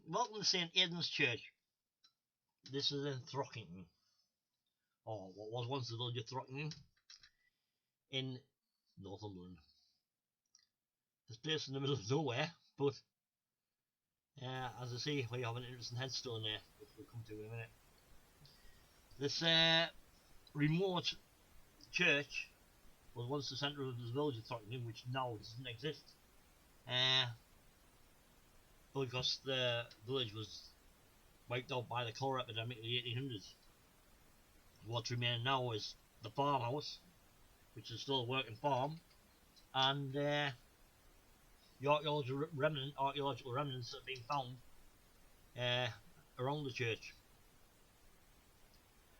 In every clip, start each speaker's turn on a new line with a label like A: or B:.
A: Welcome to St. Aidans Church. This is in Throckington, or what was once the village of Throckington, in Northumberland. This place in the middle of nowhere, but as I see, we have an interesting headstone there, which we'll come to in a minute. This remote church was once the centre of the village of Throckington, which now doesn't exist. Because the village was wiped out by the cholera epidemic in the 1800s. What's remaining now is the farmhouse, which is still a working farm, and the archaeological remnants that have been found around the church.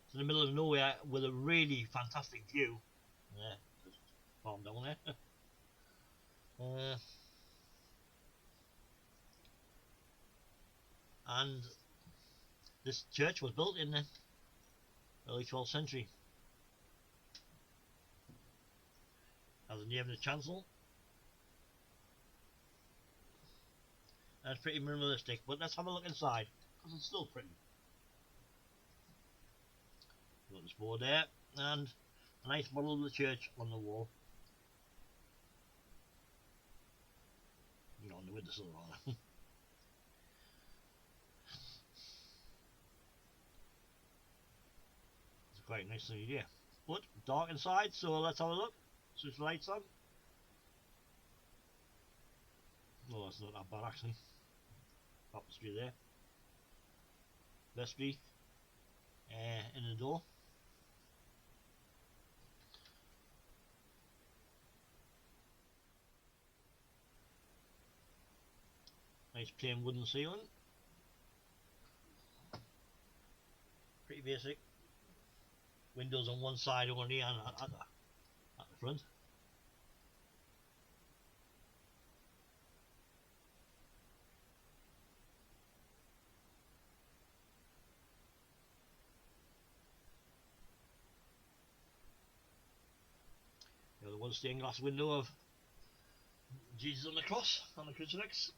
A: It's in the middle of nowhere with a really fantastic view. There's a farm down there. And this church was built in the early 12th century. Has a nave and a chancel. That's pretty minimalistic, but let's have a look inside, because it's still pretty. Got this board there, and a nice model of the church on the wall. On the windowsill rather. It's quite nice thing here. But dark inside, so let's have a look. Switch the lights on. Oh, that's not that bad actually. Tapestry there. Vestry in the door. Nice plain wooden ceiling. Pretty basic. Windows on one side only and at the front. The one stained glass window of Jesus on the cross, on the crucifix.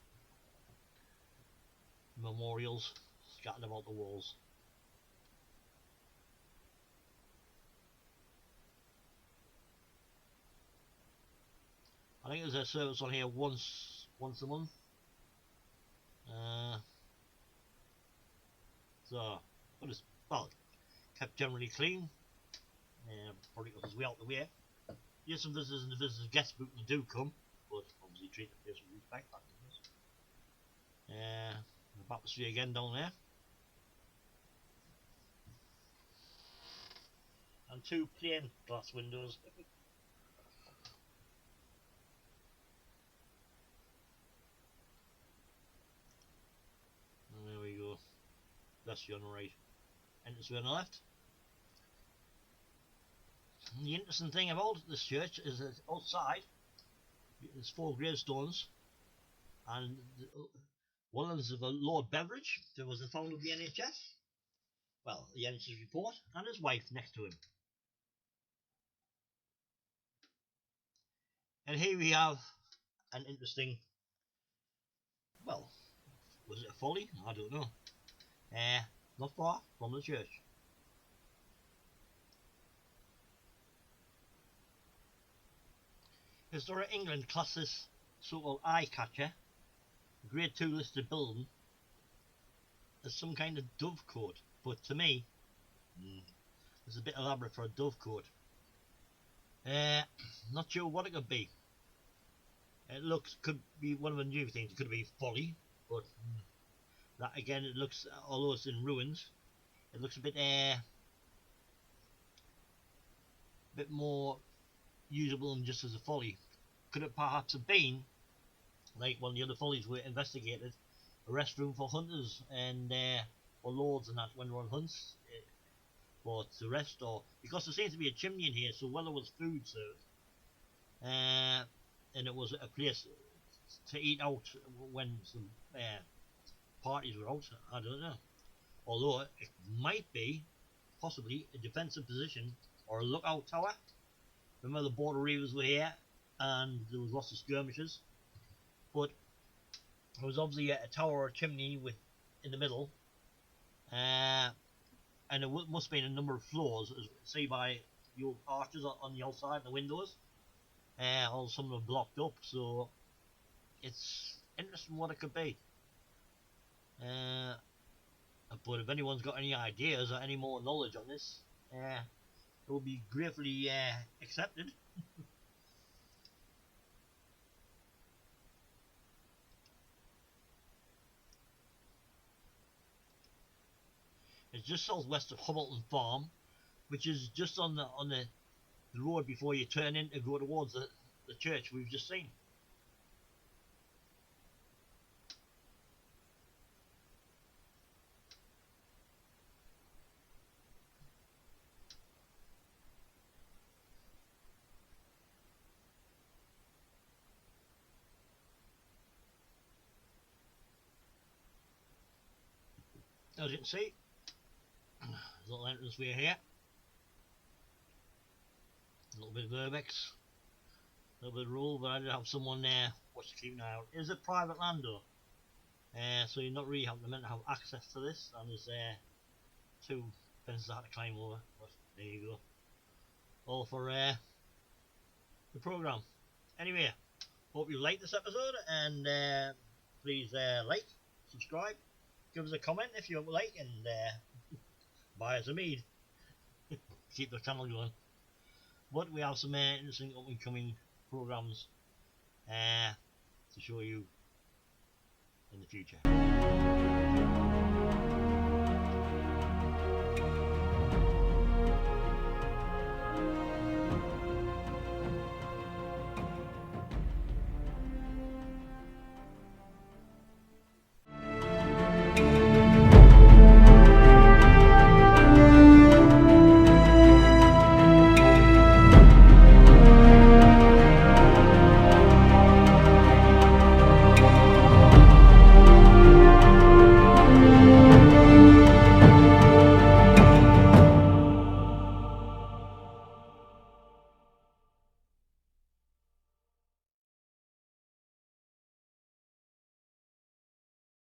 A: Memorials scattered about the walls. I think there's a service on here once a month. So, well, kept generally clean. Probably got his way out the way. Yes, some visitors in the visitors guest book that do come, but obviously treat the place with respect. The baptistry again down there. And two plain glass windows. And there we go. That's you on the right. Entranceway on the left. And the interesting thing about this church is that outside there's 4 gravestones, and one of them is of a Lord Beveridge, who was the founder of the NHS. Well, the NHS report, and his wife next to him. And here we have an interesting, well, was it a folly? I don't know. Not far from the church. Historic England classes so-called eye catcher, grade 2 listed building, as some kind of dovecote, but to me, it's a bit elaborate for a dovecote. Not sure what it could be. It could be one of the new things. It could be folly, but that again, it looks, although it's in ruins, it looks a bit more usable than just as a folly. Could it perhaps have been, like one of the other follies were investigated, a restroom for hunters and for lords and that when they're on hunts for to rest, or because there seems to be a chimney in here, so whether it was food served and it was a place to eat out when some parties were out, I don't know. Although it might be possibly a defensive position or a lookout tower. Remember the border reivers were here and there was lots of skirmishes. But there was obviously a tower or a chimney with in the middle, and there must have been a number of floors, as see by your arches on the outside and the windows. All some of them blocked up, so it's interesting what it could be. Uh, but if anyone's got any ideas or any more knowledge on this, it will be gratefully accepted. It's just southwest of Hamilton Farm, which is just the road before you turn in to go towards the church we've just seen. As you can see, there's a little entrance way here. A little bit of urbex, a little bit of rule, but I did have someone there watch to keep an eye out. It is a private land though, so you're not really meant to have access to this, and there's two fences I had to climb over, but there you go. All for the programme. Anyway, hope you liked this episode, and please like, subscribe, give us a comment if you like, and buy us a mead. Keep the channel going. But we have some interesting up and coming programmes to show you in the future.